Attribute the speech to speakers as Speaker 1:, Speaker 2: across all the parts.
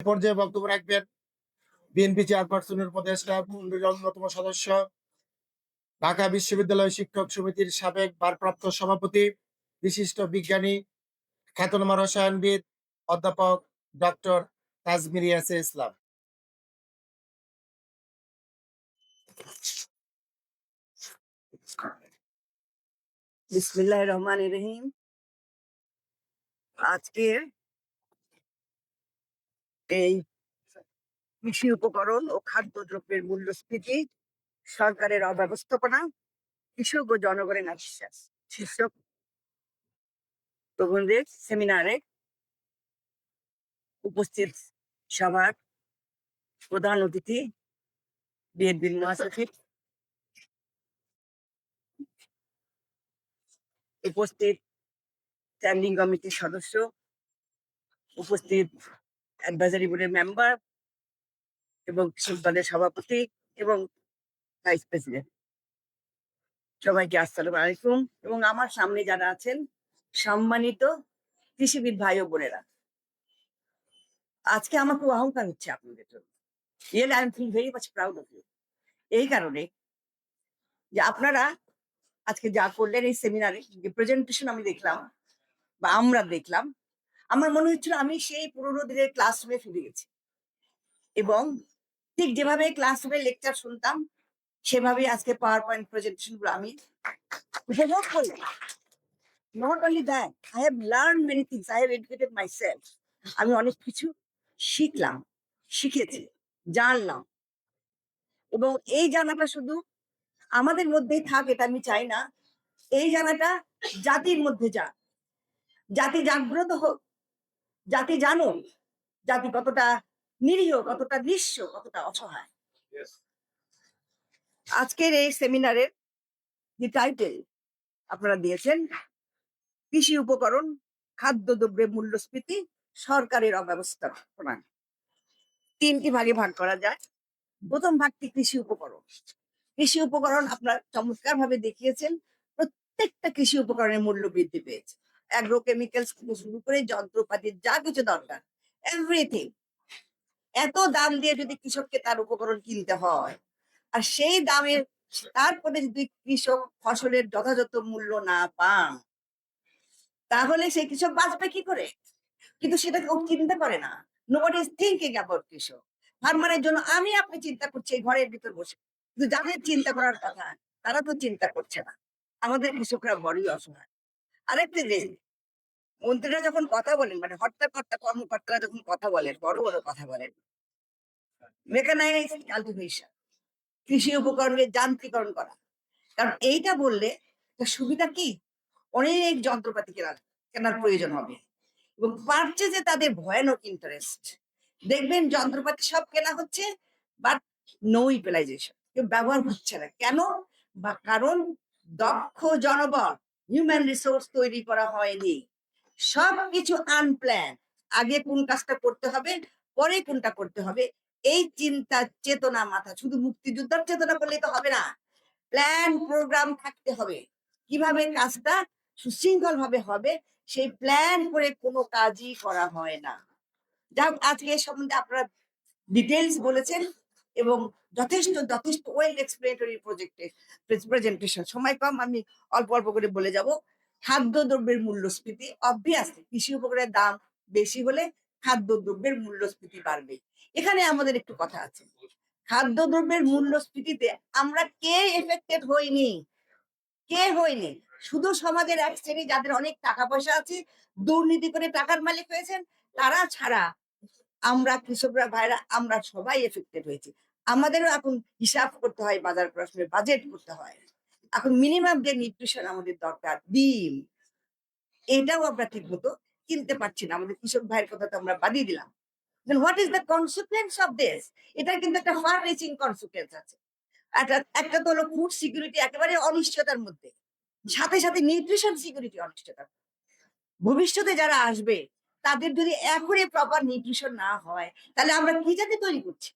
Speaker 1: পর্যায়ে বক্তব্য রাখবেন বিএনপি চেয়ারপারসনের উপদেষ্টা মন্ডলীর অন্যতম সদস্য, ঢাকা বিশ্ববিদ্যালয় শিক্ষক সমিতির সাবেক ভারপ্রাপ্ত সভাপতি, বিশিষ্ট বিজ্ঞানী, খ্যাতনামা রসায়নবিদ অধ্যাপক ডক্টর তাজমির ইয়াসির ইসলাম।
Speaker 2: বিসমিল্লাহির রহমানির রহিম। আজকের এই কৃষি উপকরণ ও খাদ্যদ্রব্যের মূল্যস্ফীতি, সরকারের অব্যবস্থাপনা, কৃষক ও জনগণের আশ্বাস শীর্ষক প্রবন্ধের সেমিনারে উপস্থিত সভার প্রধান অতিথি বিএনপির মহাসচিব, উপস্থিত স্ট্যান্ডিং কমিটির সদস্য, উপস্থিত অ্যাডভাইজারি বোর্ডের মেম্বার এবং কৃষক দলের সভাপতি এবং ভাইস প্রেসিডেন্ট, সবাইকে আসসালামু আলাইকুম। এবং আমার সামনে যারা আছেন সম্মানিত কৃষিবিদ ভাই ও বোনেরা, আজকে আমার খুব অহংকার হচ্ছে আপনাদের জন্য। Really I am feel very much proud of you. এই কারণে যে আপনারা আজকে যা করলেন এই সেমিনারে, যে প্রেজেন্টেশন আমি দেখলাম বা আমরা দেখলাম, আমার মনে হচ্ছিল আমি সেই পুরোনো দিনের ক্লাসরুমে ফিরে গেছি এবং ঠিক যেভাবে ক্লাসরুমে লেকচার শুনতাম সেভাবেই আজকে পাওয়ার পয়েন্ট প্রেজেন্টেশন গুলো আমি উপভোগ করলাম। Not only that, I have learned many things. I have educated myself. আমি অনেক কিছু শিখলাম, শিখেছি, জানলাম। এবং এই জানাটা শুধু আমাদের মধ্যেই থাক এটা আমি চাই না, এই জানাটা জাতির মধ্যে যাক, জাতি জাগ্রত হোক, জাতি জানুক জাতি কতটা নিরীহ, কতটা নিঃস্ব, কতটা অসহায়। আজকের এই সেমিনারের যে টাইটেল আপনারা দিয়েছেন, কৃষি উপকরণ, খাদ্যদ্রব্যের মূল্যস্ফীতি, সরকারের অব্যবস্থাপনা, তিনটি ভাগে ভাগ করা যায়। প্রথম ভাগটি কৃষি উপকরণ। কৃষি উপকরণ আপনারা চমৎকার ভাবে দেখিয়েছেন, প্রত্যেকটা কৃষি উপকরণের মূল্য বৃদ্ধি পেয়েছে। অ্যাগ্রোকেমিক্যালস থেকে শুরু করে যন্ত্রপাতির যা কিছু দরকার, এভরিথিং। এত দাম দিয়ে যদি কৃষককে তার উপকরণ কিনতে হয়, আর সেই দামের তারপরে যদি কৃষক ফসলের যথাযথ মূল্য না পান, তাহলে সেই কৃষক বাঁচবে কি করে? কিন্তু সেটা কেউ চিন্তা করে না। নোবডি ইজ থিংকিং অ্যাবাউট কৃষক। ফার্মারের জন্য আমি আপনি চিন্তা করছি এই ঘরের ভিতর বসে, কিন্তু যাদের চিন্তা করার কথা তারা তো চিন্তা করছে না। আমাদের কৃষকরা বড়ই অসহায়। আরেকটি জিনিস, মন্ত্রীরা যখন কথা বলেন, মানে হর্তাকর্তা কর্মকর্তারা যখন কথা বলেন, বড় বড় কথা বলেন, মেকানাইজড কাল্টিভেশন, কৃষি উপকরণের যান্ত্রিকরণ করা। কারণ এইটা বললে সুবিধা কি, অনেক যন্ত্রপাতি কেনার প্রয়োজন হবে এবং পারচেজে তাদের ভয়ানক ইন্টারেস্ট। দেখবেন যন্ত্রপাতি সব কেনা হচ্ছে, বাট নো ইউটিলাইজেশন, কেউ ব্যবহার হচ্ছে না। কেন? বা কারণ দক্ষ জনবল, হিউম্যান রিসোর্স তৈরি করা হয়নি। সবকিছু আনপ্ল্যান, আগে কোন কাজটা করতে হবে, পরে কোনটা করতে হবে, এই চিন্তা চেতনা মাথা, শুধু মুক্তিযোদ্ধার চেতনা করলেই তো হবে না, প্ল্যান প্রোগ্রাম থাকতে হবে। কিভাবে কাজটা সুশৃঙ্খল ভাবে হবে সেই প্ল্যান করে কোনো কাজই করা হয় না। যাক, আজকে এ সম্বন্ধে আপনারা ডিটেলস বলেছেন এবং যথেষ্ট যথেষ্ট ওয়েল এক্সপ্লেনেটরি প্রেজেন্টেশন। সময় কম, আমি অল্প অল্প করে বলে যাব। খাদ্যদ্রব্যের মূল্যস্ফীতি, অবভিয়াসলি কৃষি উপকরণের দাম বেশি হলে খাদ্যদ্রব্যের মূল্যস্ফীতি বাড়বে। এখানে আমাদের একটু কথা আছে। খাদ্যদ্রব্যের মূল্যস্ফীতিতে আমরা কে এফেক্টেড হইনি? কে হয়নি? শুধু সমাজের এক শ্রেণী যাদের অনেক টাকা পয়সা আছে, দুর্নীতি করে টাকার মালিক হয়েছেন, তারা ছাড়া আমরা কৃষকরা ভাইরা আমরা সবাই এফেক্টেড হয়েছি। আমাদেরও এখন হিসাব করতে হয়, বাজার করার সময় বাজেট করতে হয়। এখন মিনিমাম যে নিউট্রিশন আমাদের দরকার, ডিম, এটাও আমরা ঠিক মতো কিনতে পারছি না। আমাদের কৃষক ভাইয়ের কথা তো আমরা বাদিয়ে দিলাম। Then what is the consequence of this? এটার কিন্তু একটা ফার রিচিং কনসিকুয়েন্স আছে। একটা তো হলো ফুড সিকিউরিটি একেবারে অনিশ্চয়তার মধ্যে, সাথে সাথে নিউট্রিশন সিকিউরিটি অনিশ্চয়তা। ভবিষ্যতে যারা আসবে তাদের যদি এখনই প্রপার নিউট্রিশন না হয়, তাহলে আমরা কি জাতি তৈরি করছি?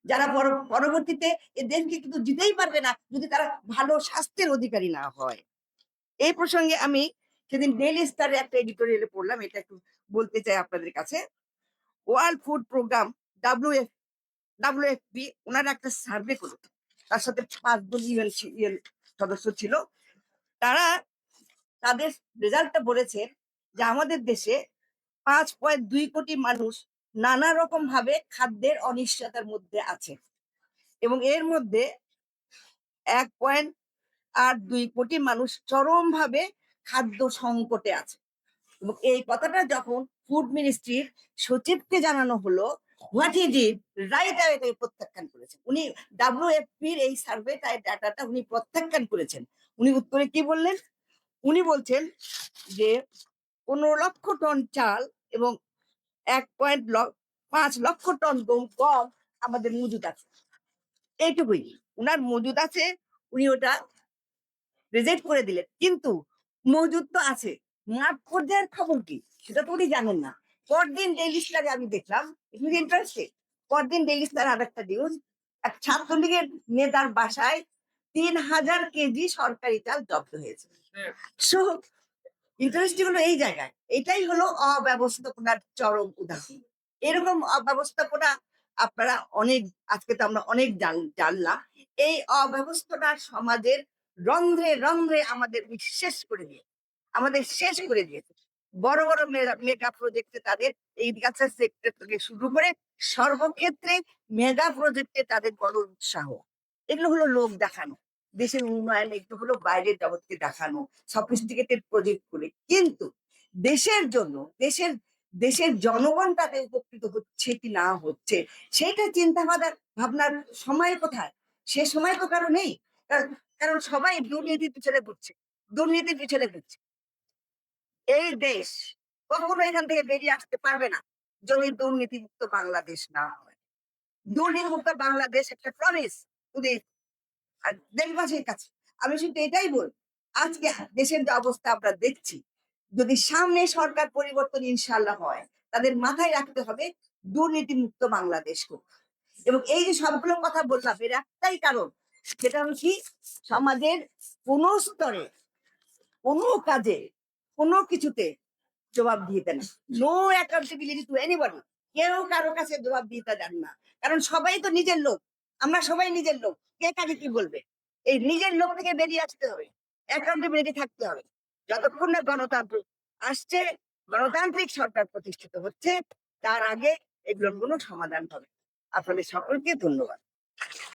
Speaker 2: যারা পরবর্তীতে এ দেশকে কিন্তু জিতেই পারবে না যদি তারা ভালো স্বাস্থ্যের অধিকারী না হয়। এই প্রসঙ্গে আমি সেদিন ডেইলি স্টারে একটা এডিটোরিয়ালে পড়লাম, এটা একটু বলতে চাই আপনাদের কাছে। World food programme WF WFP ওনারা একটা সার্ভে করেছে। তার সাথে ৫ জন ইউএন সদস্য ছিল। তারা তাদের রেজাল্টটা বলেছেন যে আমাদের দেশে ৫.২ কোটি মানুষ নানা রকম ভাবে খাদ্যের অনিশ্চয়তার মধ্যে আছে এবং এর মধ্যে ১.৮২ কোটি মানুষ চরমভাবে খাদ্য সংকটে আছে। এবং এই কথাটা যখন ফুড মিনিস্ট্রির সচিবকে জানানো হলো, what he did, right away তিনি প্রত্যাখ্যান করেছেন। উনি ডাব্লিউএফপির এই সার্ভে ডাটাটা উনি প্রত্যাখ্যান করেছেন। উনি উত্তরে কি বললেন? উনি বলছেন যে ১৫ লক্ষ টন চাল এবং ১.৫ লক্ষ টন গম আমাদের মজুদ আছে। এইটুকুই উনার মজুদ আছে, উনি ওটা রিজেক্ট করে দিলেন। কিন্তু মজুদ তো আছে, মাঠ পর্যায়ের খবর কি সেটা তো উনি জানেন না। পরদিন ডেইলি স্টারে আমি দেখলাম, ইট ইজ ইন্টারেস্টিং, পরদিন ডেইলি স্টার আর একটা নিউজ, এক ছাত্রলীগের নেতার বাসায় ৩,০০০ কেজি সরকারি চাল জব্দ হয়েছে। সো ইন্টারেস্টিং হলো এই জায়গায়, এটাই হলো অব্যবস্থাপনার চরম উদাহরণ। এরকম অব্যবস্থাপনা আপনারা অনেক, আজকে তো আমরা অনেক জানলাম। এই অব্যবস্থাটা সমাজের রন্ধ্রে রন্ধ্রে আমাদের শেষ করে দিয়ে, আমাদের শেষ করে দিয়েছে। বড় বড় মেগা প্রজেক্টে তাদের এগ্রিকালচার সেক্টর থেকে শুরু করে সর্বক্ষেত্রে মেগা প্রজেক্টে তাদের বড় উৎসাহ। এগুলো হলো লোক দেখানো, দেশের উন্নয়ন, এগুলো হলো বাইরের জগৎকে দেখানো, সফিস্টিকেটেড প্রজেক্ট করে। কিন্তু দেশের জন্য, দেশের জনগণ তাতে উপকৃত হচ্ছে কি না হচ্ছে সেটা চিন্তা ভাবনার সময় কোথায়? সে সময় তো কারো নেই। কারণ সবাই দুর্নীতির পিছনে ঘুরছে, দুর্নীতির পিছনে ঘুরছে। এই দেশ কখনো এখান থেকে বেরিয়ে আসতে পারবে না যদি দুর্নীতিমুক্ত বাংলাদেশ না হয়। দুর্নীতিমুক্ত বাংলাদেশ একটা প্রমিস দেশবাসীর কাছে। আমি শুধু এটাই বলি, আজকে দেশের যে অবস্থা আমরা দেখছি, যদি সামনে সরকার পরিবর্তন ইনশাল্লাহ হয়, তাদের মাথায় রাখতে হবে দুর্নীতিমুক্ত বাংলাদেশ হোক। এবং এই যে সবগুলো কথা বললাম এর একটাই কারণ, সেটা হলো কি, সমাজের কোন স্তরে, কোনো কাজে, কোনো কিছুতে জবাবদিহিতা নেই। No accountability to anybody. কেউ কারো কাছে জবাবদিহিতা দেন না। কারণ সবাই তো নিজের লোক। আমরা সবাই নিজের লোক। কে কাকে কি বলবে? এই নিজের লোক থেকে বেরিয়ে আসতে হবে। অ্যাকাউন্টেবিলিটি থাকতে হবে। যতক্ষণ না গণতন্ত্র আসছে, গণতান্ত্রিক সরকার প্রতিষ্ঠিত হচ্ছে, তার আগে এগুলোর কোনো সমাধান হবে না। আপনাদের সকলকে ধন্যবাদ।